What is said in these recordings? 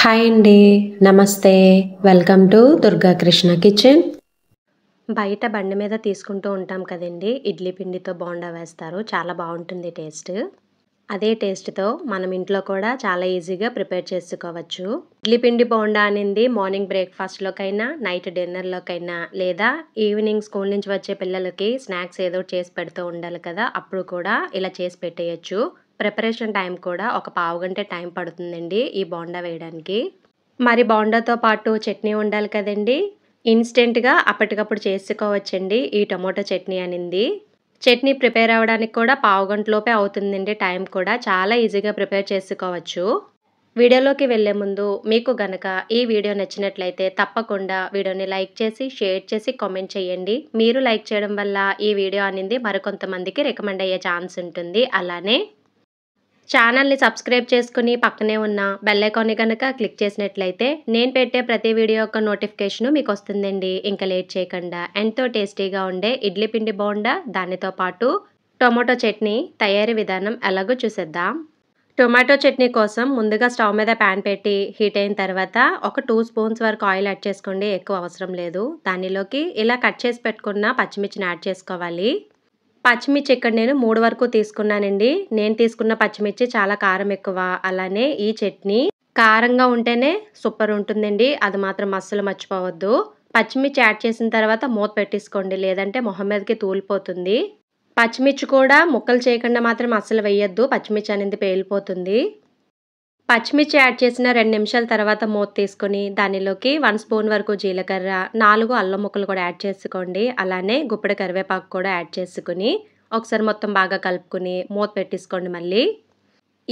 Hi అండి. నమస్తే. Welcome to Durga Krishna kitchen. బయట బండి మీద తీసుకుంటూ ఉంటాం కదండి. ఇడ్లీ పిండితో బోండా వేస్తారు. చాలా బాగుంటుంది టేస్ట్. అదే టేస్ట్తో మనం ఇంట్లో కూడా చాలా ఈజీగా ప్రిపేర్ చేసుకోవచ్చు. ఇడ్లీ పిండి బోండా అనేది మార్నింగ్ బ్రేక్ఫాస్ట్లోకైనా, నైట్ డిన్నర్లోకైనా, లేదా ఈవినింగ్ స్కూల్ నుంచి వచ్చే పిల్లలకి స్నాక్స్ ఏదో చేసి పెడుతూ ఉండాలి కదా, అప్పుడు కూడా ఇలా చేసి పెట్టేయచ్చు. ప్రిపరేషన్ టైం కూడా ఒక పావు గంట టైం పడుతుందండి ఈ బోండా వేయడానికి. మరి బోండాతో పాటు చట్నీ ఉండాలి కదండి. ఇన్స్టెంట్గా అప్పటికప్పుడు చేసుకోవచ్చండి ఈ టొమాటో చట్నీ అనేది. చట్నీ ప్రిపేర్ అవ్వడానికి కూడా పావు గంటలోపే అవుతుందండి. టైం కూడా చాలా ఈజీగా ప్రిపేర్ చేసుకోవచ్చు. వీడియోలోకి వెళ్ళే ముందు మీకు గనక ఈ వీడియో నచ్చినట్లయితే తప్పకుండా వీడియోని లైక్ చేసి, షేర్ చేసి, కామెంట్ చేయండి. మీరు లైక్ చేయడం వల్ల ఈ వీడియో అనేది మరికొంతమందికి రికమెండ్ అయ్యే ఛాన్స్ ఉంటుంది. అలానే ఛానల్ని సబ్స్క్రైబ్ చేసుకుని పక్కనే ఉన్న బెల్ ఐకాన్ని కనుక క్లిక్ చేసినట్లయితే నేను పెట్టే ప్రతి వీడియో యొక్క నోటిఫికేషన్ మీకు వస్తుందండి. ఇంకా లేట్ చేయకుండా ఎంతో టేస్టీగా ఉండే ఇడ్లీ పిండి బోండా, దానితో పాటు టొమాటో చట్నీ తయారీ విధానం ఎలాగో చూసేద్దాం. టొమాటో చట్నీ కోసం ముందుగా స్టవ్ మీద ప్యాన్ పెట్టి హీట్ అయిన తర్వాత ఒక 2 స్పూన్స్ వరకు ఆయిల్ యాడ్ చేసుకోండి. ఎక్కువ అవసరం లేదు. దానిలోకి ఇలా కట్ చేసి పెట్టుకున్న పచ్చిమిర్చిని యాడ్ చేసుకోవాలి. పచ్చిమిర్చి ఇక్కడ నేను 3 వరకు తీసుకున్నానండి. నేను తీసుకున్న పచ్చిమిర్చి చాలా కారం ఎక్కువ. అలానే ఈ చట్నీ కారంగా ఉంటేనే సూపర్ ఉంటుందండి. అది మాత్రం అస్సలు మర్చిపోవద్దు. పచ్చిమిర్చి యాడ్ చేసిన తర్వాత మూత పెట్టేసుకోండి, లేదంటే మొహం మీదకి తూలిపోతుంది. పచ్చిమిర్చి కూడా ముక్కలు చేయకుండా మాత్రం అస్సలు వేయొద్దు, పచ్చిమిర్చి అనేది పేలిపోతుంది. పచ్చిమిర్చి యాడ్ చేసిన 2 నిమిషాల తర్వాత మూత తీసుకొని దానిలోకి 1 స్పూన్ వరకు జీలకర్ర, 4 అల్లం ముక్కలు కూడా యాడ్ చేసుకోండి. అలానే గుప్పెడు కరివేపాకు కూడా యాడ్ చేసుకుని ఒకసారి మొత్తం బాగా కలుపుకొని మూత పెట్టేసుకోండి. మళ్ళీ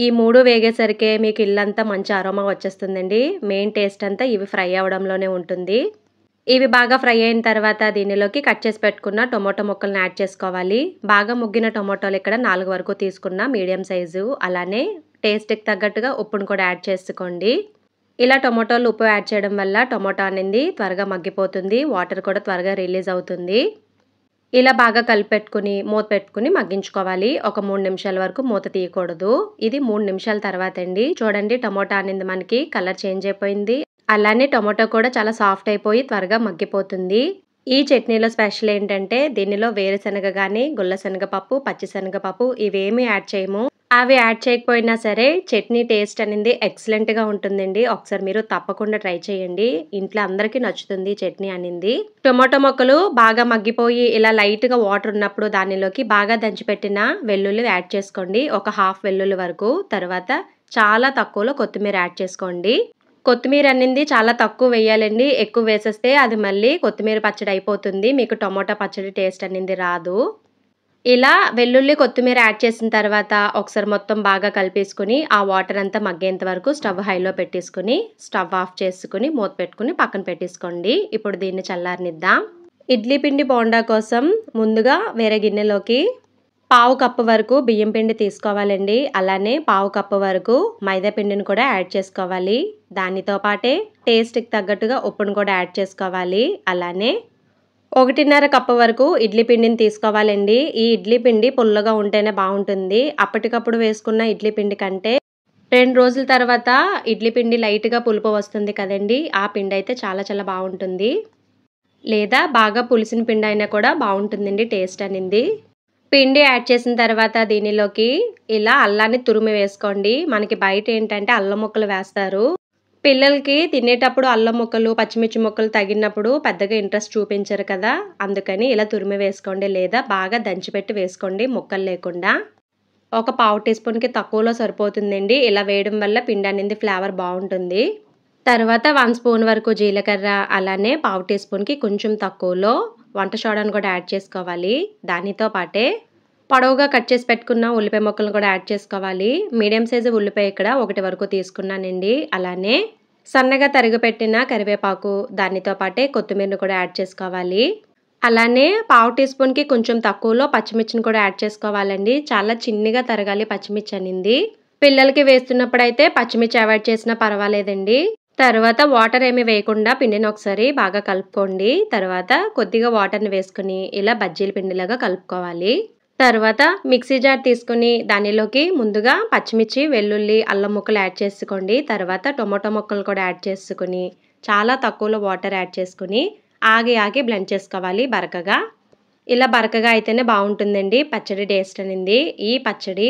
ఈ 3 వేగేసరికి మీకు ఇల్లంతా మంచి అరోమా వచ్చేస్తుందండి. మెయిన్ టేస్ట్ అంతా ఇవి ఫ్రై అవ్వడంలోనే ఉంటుంది. ఇవి బాగా ఫ్రై అయిన తర్వాత దీనిలోకి కట్ చేసి పెట్టుకున్న టొమాటో ముక్కలను యాడ్ చేసుకోవాలి. బాగా ముగ్గిన టొమాటోలు ఇక్కడ 4 వరకు తీసుకున్న మీడియం సైజు. అలానే టేస్ట్కి తగ్గట్టుగా ఉప్పును కూడా యాడ్ చేసుకోండి. ఇలా టొమాటోలు ఉప్పు యాడ్ చేయడం వల్ల టొమాటో అనేది త్వరగా మగ్గిపోతుంది, వాటర్ కూడా త్వరగా రిలీజ్ అవుతుంది. ఇలా బాగా కలిపెట్టుకుని మూత పెట్టుకుని మగ్గించుకోవాలి. ఒక 3 నిమిషాల వరకు మూత తీయకూడదు. ఇది 3 నిమిషాల తర్వాత అండి. చూడండి, టొమాటో అనేది మనకి కలర్ చేంజ్ అయిపోయింది. అలానే టొమాటో కూడా చాలా సాఫ్ట్ అయిపోయి త్వరగా మగ్గిపోతుంది. ఈ చట్నీలో స్పెషల్ ఏంటంటే దీనిలో వేరుశనగ కానీ, గుల్ల శనగపప్పు, పచ్చిశనగపప్పు ఇవేమీ యాడ్ చేయము. అవి యాడ్ చేయకపోయినా సరే చట్నీ టేస్ట్ అనేది ఎక్సలెంట్గా ఉంటుందండి. ఒకసారి మీరు తప్పకుండా ట్రై చేయండి. ఇంట్లో అందరికీ నచ్చుతుంది చట్నీ అనేది. టొమాటో ముక్కలు బాగా మగ్గిపోయి ఇలా లైట్గా వాటర్ ఉన్నప్పుడు దానిలోకి బాగా దంచిపెట్టిన వెల్లుల్లి యాడ్ చేసుకోండి. ఒక హాఫ్ వెల్లుల్లి వరకు. తర్వాత చాలా తక్కువలో కొత్తిమీర యాడ్ చేసుకోండి. కొత్తిమీర అనేది చాలా తక్కువ వేయాలండి. ఎక్కువ వేసేస్తే అది మళ్ళీ కొత్తిమీర పచ్చడి అయిపోతుంది. మీకు టొమాటో పచ్చడి టేస్ట్ అనేది రాదు. ఇలా వెల్లుల్లి, కొత్తిమీర యాడ్ చేసిన తర్వాత ఒకసారి మొత్తం బాగా కలిపేసుకుని ఆ వాటర్ అంతా మగ్గేంత వరకు స్టవ్ హైలో పెట్టేసుకుని స్టవ్ ఆఫ్ చేసుకుని మూత పెట్టుకుని పక్కన పెట్టేసుకోండి. ఇప్పుడు దీన్ని చల్లారనిద్దాం. ఇడ్లీ పిండి బోండా కోసం ముందుగా వేరే గిన్నెలోకి పావు కప్పు వరకు బియ్యం పిండి తీసుకోవాలండి. అలానే పావు కప్పు వరకు మైదా పిండిని కూడా యాడ్ చేసుకోవాలి. దానితో పాటే టేస్ట్కి తగ్గట్టుగా ఉప్పును కూడా యాడ్ చేసుకోవాలి. అలానే 1.5 కప్పు వరకు ఇడ్లీ పిండిని తీసుకోవాలండి. ఈ ఇడ్లీ పిండి పుల్లగా ఉంటేనే బాగుంటుంది. అప్పటికప్పుడు వేసుకున్న ఇడ్లీ పిండి కంటే 2 రోజుల తర్వాత ఇడ్లీ పిండి లైట్గా పులుపు వస్తుంది కదండి, ఆ పిండి అయితే చాలా చాలా బాగుంటుంది. లేదా బాగా పులిసిన పిండి అయినా కూడా బాగుంటుందండి టేస్ట్ అనేది. పిండి యాడ్ చేసిన తర్వాత దీనిలోకి ఇలా అల్లాన్ని తురిమి వేసుకోండి. మనకి బయట ఏంటంటే అల్లం ముక్కలు వేస్తారు. పిల్లలకి తినేటప్పుడు అల్లం ముక్కలు, పచ్చిమిర్చి ముక్కలు తగినప్పుడు పెద్దగా ఇంట్రెస్ట్ చూపించరు కదా, అందుకని ఇలా తురిమి వేసుకోండి. లేదా బాగా దంచిపెట్టి వేసుకోండి ముక్కలు లేకుండా. ఒక పావు టీ స్పూన్కి తక్కువలో సరిపోతుందండి. ఇలా వేయడం వల్ల పిండి అనేది ఫ్లేవర్ బాగుంటుంది. తర్వాత 1 స్పూన్ వరకు జీలకర్ర, అలానే పావు టీ స్పూన్కి కొంచెం తక్కువలో వంట సోడాను కూడా యాడ్ చేసుకోవాలి. దానితో పాటే పొడవుగా కట్ చేసి పెట్టుకున్న ఉల్లిపాయ ముక్కలను కూడా యాడ్ చేసుకోవాలి. మీడియం సైజు ఉల్లిపాయ ఇక్కడ 1 వరకు తీసుకున్నానండి. అలానే సన్నగా తరిగి పెట్టిన కరివేపాకు, దానితో పాటే కొత్తిమీరను కూడా యాడ్ చేసుకోవాలి. అలానే పావు టీ స్పూన్కి కొంచెం తక్కువలో పచ్చిమిర్చిని కూడా యాడ్ చేసుకోవాలండి. చాలా చిన్నగా తరగాలి పచ్చిమిర్చి అనేది. పిల్లలకి వేస్తున్నప్పుడు అయితే పచ్చిమిర్చి అవాయిడ్ చేసినా పర్వాలేదండి. తర్వాత వాటర్ ఏమి వేయకుండా పిండిని ఒకసారి బాగా కలుపుకోండి. తర్వాత కొద్దిగా వాటర్ని వేసుకుని ఇలా బజ్జీల పిండిలాగా కలుపుకోవాలి. తర్వాత మిక్సీ జార్ తీసుకుని దానిలోకి ముందుగా పచ్చిమిర్చి, వెల్లుల్లి, అల్లం ముక్కలు యాడ్ చేసుకోండి. తర్వాత టొమాటో ముక్కలు కూడా యాడ్ చేసుకుని చాలా తక్కువలో వాటర్ యాడ్ చేసుకుని ఆగి బ్లెండ్ చేసుకోవాలి బరకగా. ఇలా బరకగా అయితేనే బాగుంటుందండి పచ్చడి టేస్ట్ అనేది. ఈ పచ్చడి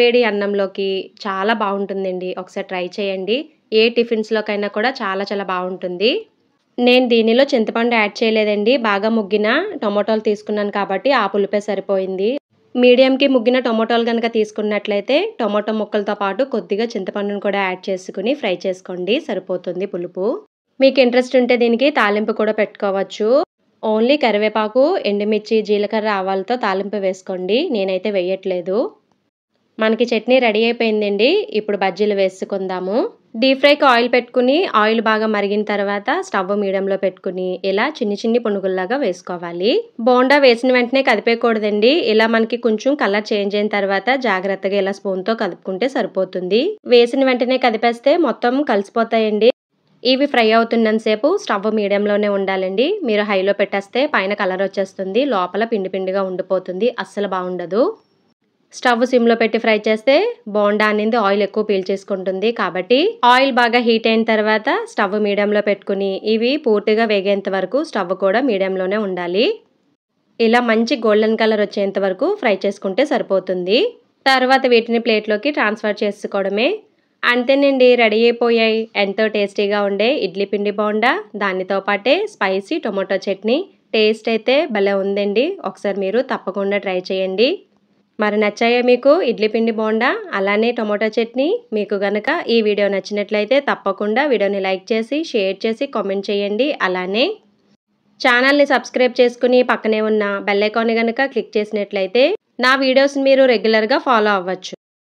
వేడి అన్నంలోకి చాలా బాగుంటుందండి. ఒకసారి ట్రై చేయండి. ఏ టిఫిన్స్‌లోకైనా కూడా చాలా బాగుంటుంది. నేను దీనిలో చింతపండు యాడ్ చేయలేదండి. బాగా ముగ్గిన టొమాటోలు తీసుకున్నాను కాబట్టి ఆ పులుపే సరిపోయింది. మీడియంకి ముగ్గిన టొమాటోలు గనక తీసుకున్నట్లయితే టొమాటో ముక్కలతో పాటు కొద్దిగా చింతపండును కూడా యాడ్ చేసుకుని ఫ్రై చేసుకోండి. సరిపోతుంది పులుపు. మీకు ఇంట్రెస్ట్ ఉంటే దీనికి తాలింపు కూడా పెట్టుకోవచ్చు. ఓన్లీ కరివేపాకు, ఎండుమిర్చి, జీలకర్ర, ఆవాలతో తాలింపు వేసుకోండి. నేనైతే వేయట్లేదు. మనకి చట్నీ రెడీ అయిపోయిందండి. ఇప్పుడు బజ్జీలు వేసుకుందాము. డీప్ ఫ్రైకి ఆయిల్ పెట్టుకుని ఆయిల్ బాగా మరిగిన తర్వాత స్టవ్ మీడియంలో పెట్టుకుని ఇలా చిన్ని పునుగుల్లాగా వేసుకోవాలి. బోండా వేసిన వెంటనే కదిపేయకూడదండి. ఇలా మనకి కొంచెం కలర్ చేంజ్ అయిన తర్వాత జాగ్రత్తగా ఇలా స్పూన్తో కదుపుకుంటే సరిపోతుంది. వేసిన వెంటనే కదిపేస్తే మొత్తం కలిసిపోతాయండి. ఇవి ఫ్రై అవుతున్నంతసేపు స్టవ్ మీడియంలోనే ఉండాలండి. మీరు హైలో పెట్టేస్తే పైన కలర్ వచ్చేస్తుంది. లోపల పిండిగా ఉండిపోతుంది. అస్సలు బాగుండదు. స్టవ్ సిమ్లో పెట్టి ఫ్రై చేస్తే బోండా అనేది ఆయిల్ ఎక్కువ పీల్చేసుకుంటుంది. కాబట్టి ఆయిల్ బాగా హీట్ అయిన తర్వాత స్టవ్ మీడియంలో పెట్టుకుని ఇవి పూర్తిగా వేగేంత వరకు స్టవ్ కూడా మీడియంలోనే ఉండాలి. ఇలా మంచి గోల్డెన్ కలర్ వచ్చేంత వరకు ఫ్రై చేసుకుంటే సరిపోతుంది. తర్వాత వీటిని ప్లేట్లోకి ట్రాన్స్ఫర్ చేసుకోవడమే. అంతేనండి, రెడీ అయిపోయాయి ఎంతో టేస్టీగా ఉండే ఇడ్లీ పిండి బోండా. దానితో పాటే స్పైసీ టొమాటో చట్నీ. టేస్ట్ అయితే భలే ఉందండి. ఒకసారి మీరు తప్పకుండా ట్రై చేయండి. మరి నచ్చాయా మీకు ఇడ్లీ పిండి బోండా అలానే టొమాటో చట్నీ? మీకు గనక ఈ వీడియో నచ్చినట్లయితే తప్పకుండా వీడియోని లైక్ చేసి, షేర్ చేసి, కామెంట్ చేయండి. అలానే ఛానల్ని సబ్స్క్రైబ్ చేసుకుని పక్కనే ఉన్న బెల్ ఐకాన్ని గనక క్లిక్ చేసినట్లయితే నా వీడియోస్ని మీరు రెగ్యులర్గా ఫాలో అవ్వచ్చు.